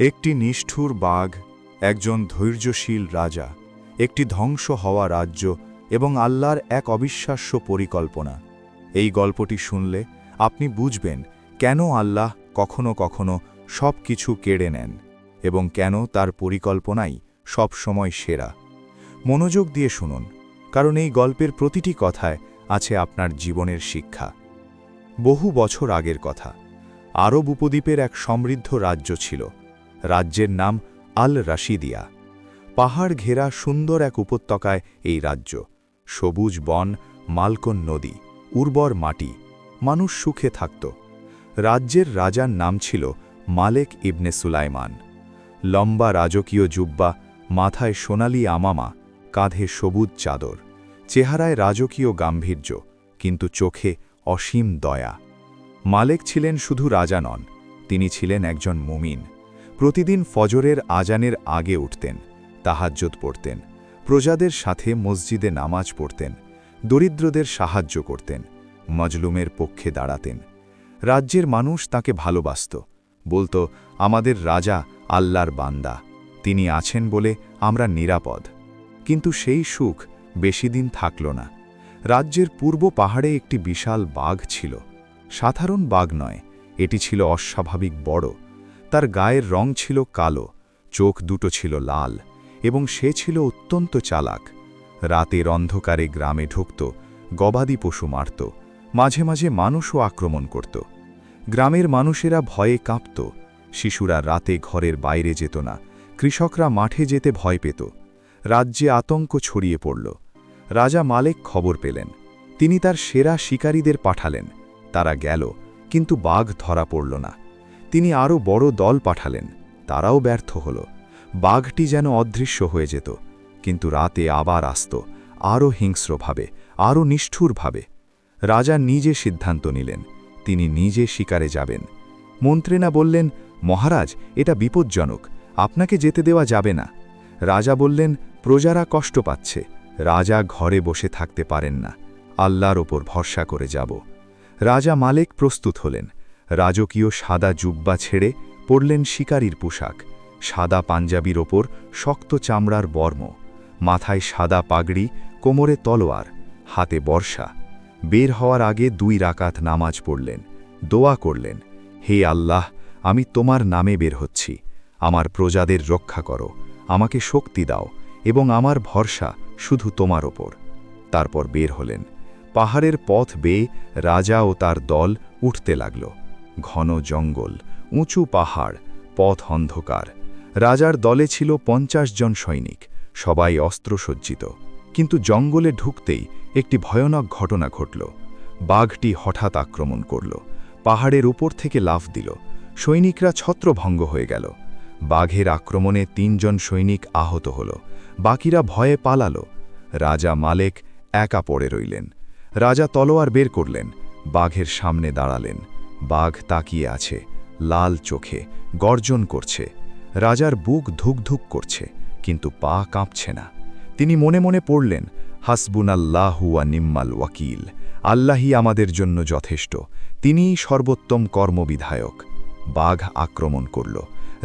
একটি নিষ্ঠুর বাঘ, একজন ধৈর্যশীল রাজা, একটি ধ্বংস হওয়া রাজ্য এবং আল্লাহর এক অবিশ্বাস্য পরিকল্পনা। এই গল্পটি শুনলে আপনি বুঝবেন কেন আল্লাহ কখনো কখনো সব কিছু কেড়ে নেন এবং কেন তার পরিকল্পনাই সব সময় সেরা। মনোযোগ দিয়ে শুনুন, কারণ এই গল্পের প্রতিটি কথায় আছে আপনার জীবনের শিক্ষা। বহু বছর আগের কথা, আরব উপদ্বীপের এক সমৃদ্ধ রাজ্য ছিল। রাজ্যের নাম আল রাশিদিয়া। পাহাড় ঘেরা সুন্দর এক উপত্যকায় এই রাজ্য। সবুজ বন, মালকোন নদী, উর্বর মাটি, মানুষ সুখে থাকত। রাজ্যের রাজার নাম ছিল মালেক ইবনে সুলাইমান। লম্বা রাজকীয় জুব্বা, মাথায় সোনালি আমামা, কাঁধে সবুজ চাদর, চেহারায় রাজকীয় গাম্ভীর্য, কিন্তু চোখে অসীম দয়া। মালেক ছিলেন শুধু রাজা নন, তিনি ছিলেন একজন মুমিন। প্রতিদিন ফজরের আজানের আগে উঠতেন, তাহাজ্জুদ পড়তেন, প্রজাদের সাথে মসজিদে নামাজ পড়তেন, দরিদ্রদের সাহায্য করতেন, মজলুমের পক্ষে দাঁড়াতেন। রাজ্যের মানুষ তাকে ভালোবাসত, বলতো, আমাদের রাজা আল্লাহর বান্দা, তিনি আছেন বলে আমরা নিরাপদ। কিন্তু সেই সুখ বেশিদিন থাকল না। রাজ্যের পূর্ব পাহাড়ে একটি বিশাল বাঘ ছিল। সাধারণ বাঘ নয়, এটি ছিল অস্বাভাবিক বড়। তার গায়ের রং ছিল কালো, চোখ দুটো ছিল লাল, এবং সে ছিল অত্যন্ত চালাক। রাতের অন্ধকারে গ্রামে ঢুকত, গবাদি পশু মারত, মাঝে মাঝে মানুষও আক্রমণ করত। গ্রামের মানুষেরা ভয়ে কাঁপত। শিশুরা রাতে ঘরের বাইরে যেত না, কৃষকরা মাঠে যেতে ভয় পেত। রাজ্যে আতঙ্ক ছড়িয়ে পড়ল। রাজা মালেক খবর পেলেন। তিনি তার সেরা শিকারীদের পাঠালেন। তারা গেল, কিন্তু বাঘ ধরা পড়ল না। তিনি আরও বড় দল পাঠালেন, তারাও ব্যর্থ হল। বাঘটি যেন অদৃশ্য হয়ে যেত, কিন্তু রাতে আবার আসত, আরও হিংস্রভাবে, আরও নিষ্ঠুরভাবে। রাজা নিজে সিদ্ধান্ত নিলেন, তিনি নিজে শিকারে যাবেন। মন্ত্রীরা বললেন, মহারাজ, এটা বিপজ্জনক, আপনাকে যেতে দেওয়া যাবে না। রাজা বললেন, প্রজারা কষ্ট পাচ্ছে, রাজা ঘরে বসে থাকতে পারেন না, আল্লাহর ওপর ভরসা করে যাব। রাজা মালেক প্রস্তুত হলেন। রাজকীয় সাদা জুব্বা ছেড়ে পরলেন শিকারীর পোশাক, সাদা পাঞ্জাবির ওপর শক্ত চামড়ার বর্ম, মাথায় সাদা পাগড়ি, কোমরে তলোয়ার, হাতে বর্ষা। বের হওয়ার আগে 2 রাকাত নামাজ পড়লেন, দোয়া করলেন, হে আল্লাহ, আমি তোমার নামে বের হচ্ছি, আমার প্রজাদের রক্ষা করো, আমাকে শক্তি দাও, এবং আমার ভরসা শুধু তোমার ওপর। তারপর বের হলেন। পাহাড়ের পথ বেয়ে রাজা ও তার দল উঠতে লাগল। ঘন জঙ্গল, উঁচু পাহাড়, পথ অন্ধকার। রাজার দলে ছিল 50 জন সৈনিক, সবাই অস্ত্রসজ্জিত। কিন্তু জঙ্গলে ঢুকতেই একটি ভয়ানক ঘটনা ঘটল। বাঘটি হঠাৎ আক্রমণ করল, পাহাড়ের উপর থেকে লাফ দিল। সৈনিকরা ছত্রভঙ্গ হয়ে গেল। বাঘের আক্রমণে 3 জন সৈনিক আহত হল, বাকিরা ভয়ে পালালো। রাজা মালেক একা পড়ে রইলেন। রাজা তলোয়ার বের করলেন, বাঘের সামনে দাঁড়ালেন। বাঘ তাকিয়ে আছে, লাল চোখে, গর্জন করছে। রাজার বুক ধুকধুক করছে, কিন্তু পা কাঁপছে না। তিনি মনে মনে পড়লেন, হাসবুনাল্লাহু ওয়া নিম্মাল ওয়াকিল, আল্লাহই আমাদের জন্য যথেষ্ট, তিনিই সর্বোত্তম কর্মবিধায়ক। বাঘ আক্রমণ করল।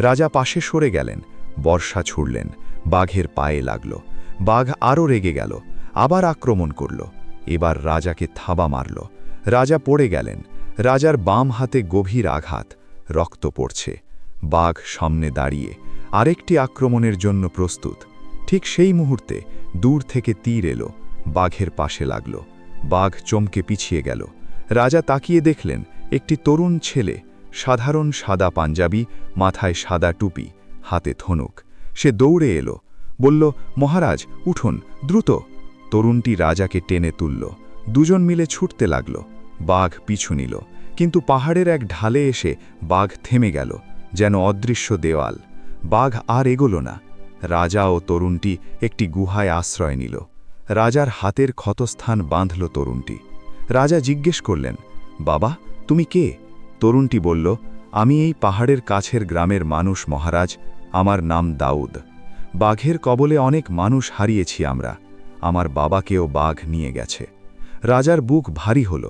রাজা পাশে সরে গেলেন, বর্ষা ছুড়লেন, বাঘের পায়ে লাগল। বাঘ আরও রেগে গেল, আবার আক্রমণ করল। এবার রাজাকে থাবা মারল। রাজা পড়ে গেলেন। রাজার বাম হাতে গভীর আঘাত, রক্ত পড়ছে। বাঘ সামনে দাঁড়িয়ে, আরেকটি আক্রমণের জন্য প্রস্তুত। ঠিক সেই মুহূর্তে দূর থেকে তীর এলো, বাঘের পাশে লাগল। বাঘ চমকে পিছিয়ে গেল। রাজা তাকিয়ে দেখলেন, একটি তরুণ ছেলে, সাধারণ সাদা পাঞ্জাবি, মাথায় সাদা টুপি, হাতে ধনুক। সে দৌড়ে এলো, বলল, মহারাজ উঠুন, দ্রুত। তরুণটি রাজাকে টেনে তুলল। দুজন মিলে ছুটতে লাগল। বাঘ পিছু নিল, কিন্তু পাহাড়ের এক ঢালে এসে বাঘ থেমে গেল, যেন অদৃশ্য দেওয়াল। বাঘ আর এগোল না। রাজা ও তরুণটি একটি গুহায় আশ্রয় নিল। রাজার হাতের ক্ষতস্থান বাঁধল তরুণটি। রাজা জিজ্ঞেস করলেন, বাবা, তুমি কে? তরুণটি বলল, আমি এই পাহাড়ের কাছের গ্রামের মানুষ মহারাজ, আমার নাম দাউদ। বাঘের কবলে অনেক মানুষ হারিয়েছি আমরা, আমার বাবাকেও বাঘ নিয়ে গেছে। রাজার বুক ভারী হল।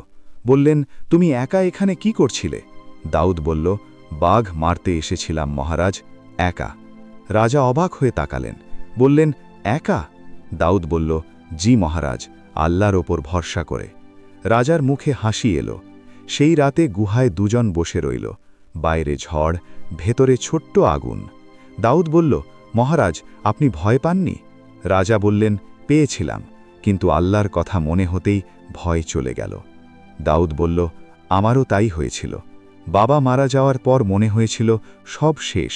বললেন, তুমি একা এখানে কি করছিলে? দাউদ বলল, বাঘ মারতে এসেছিলাম মহারাজ, একা। রাজা অবাক হয়ে তাকালেন, বললেন, একা? দাউদ বলল, জি মহারাজ, আল্লাহর ওপর ভরসা করে। রাজার মুখে হাসি এলো। সেই রাতে গুহায় দুজন বসে রইল, বাইরে ঝড়, ভেতরে ছোট্ট আগুন। দাউদ বলল, মহারাজ, আপনি ভয় পাননি? রাজা বললেন, পেয়েছিলাম, কিন্তু আল্লাহর কথা মনে হতেই ভয় চলে গেল। দাউদ বলল, আমারও তাই হয়েছিল। বাবা মারা যাওয়ার পর মনে হয়েছিল সব শেষ,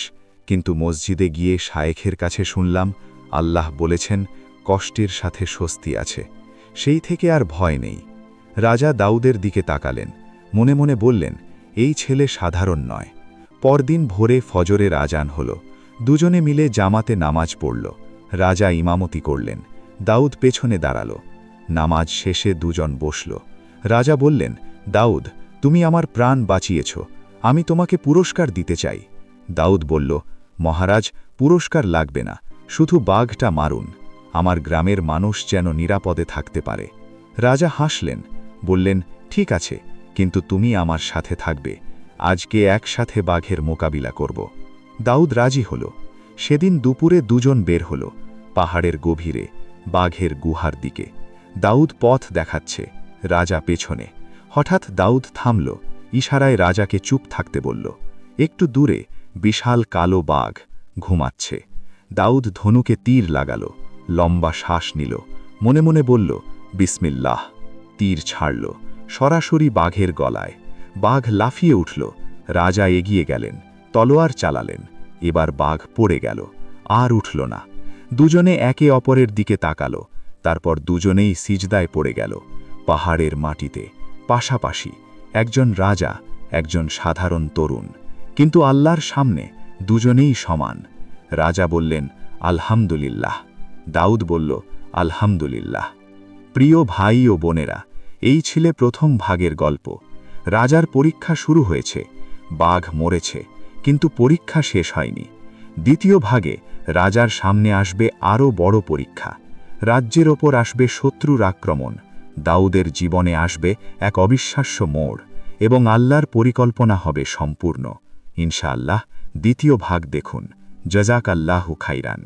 কিন্তু মসজিদে গিয়ে শায়েখের কাছে শুনলাম আল্লাহ বলেছেন কষ্টের সাথে স্বস্তি আছে। সেই থেকে আর ভয় নেই। রাজা দাউদের দিকে তাকালেন, মনে মনে বললেন, এই ছেলে সাধারণ নয়। পরদিন ভোরে ফজরের আজান হল। দুজনে মিলে জামাতে নামাজ পড়ল। রাজা ইমামতি করলেন, দাউদ পেছনে দাঁড়াল। নামাজ শেষে দুজন বসল। রাজা বললেন, দাউদ, তুমি আমার প্রাণ বাঁচিয়েছ, আমি তোমাকে পুরস্কার দিতে চাই। দাউদ বলল, মহারাজ, পুরস্কার লাগবে না, শুধু বাঘটা মারুন, আমার গ্রামের মানুষ যেন নিরাপদে থাকতে পারে। রাজা হাসলেন, বললেন, ঠিক আছে, কিন্তু তুমি আমার সাথে থাকবে। আজকে একসাথে বাঘের মোকাবিলা করব। দাউদ রাজি হল। সেদিন দুপুরে দুজন বের হল, পাহাড়ের গভীরে, বাঘের গুহার দিকে। দাউদ পথ দেখাচ্ছে, রাজা পেছনে। হঠাৎ দাউদ থামল, ইশারায় রাজাকে চুপ থাকতে বলল। একটু দূরে বিশাল কালো বাঘ ঘুমাচ্ছে। দাউদ ধনুকে তীর লাগাল, লম্বা শ্বাস নিল, মনে মনে বলল, বিসমিল্লাহ। তীর ছাড়ল, সরাসরি বাঘের গলায়। বাঘ লাফিয়ে উঠল। রাজা এগিয়ে গেলেন, তলোয়ার চালালেন। এবার বাঘ পড়ে গেল, আর উঠল না। দুজনে একে অপরের দিকে তাকাল, তারপর দুজনেই সিজদায় পড়ে গেল, পাহাড়ের মাটিতে, পাশাপাশি। একজন রাজা, একজন সাধারণ তরুণ, কিন্তু আল্লাহর সামনে দুজনেই সমান। রাজা বললেন, আলহামদুলিল্লাহ। দাউদ বলল, আলহামদুলিল্লাহ। প্রিয় ভাই ও বোনেরা, এই ছিল প্রথম ভাগের গল্প। রাজার পরীক্ষা শুরু হয়েছে, বাঘ মরেছে, কিন্তু পরীক্ষা শেষ হয়নি। দ্বিতীয় ভাগে রাজার সামনে আসবে আরও বড় পরীক্ষা। রাজ্যের ওপর আসবে শত্রুর আক্রমণ, দাউদের জীবনে আসবে এক অবিশ্বাস্য মোড়, এবং আল্লাহর পরিকল্পনা হবে সম্পূর্ণ। ইনশাআল্লাহ দ্বিতীয় ভাগ দেখুন। জাযাকাল্লাহু খাইরান।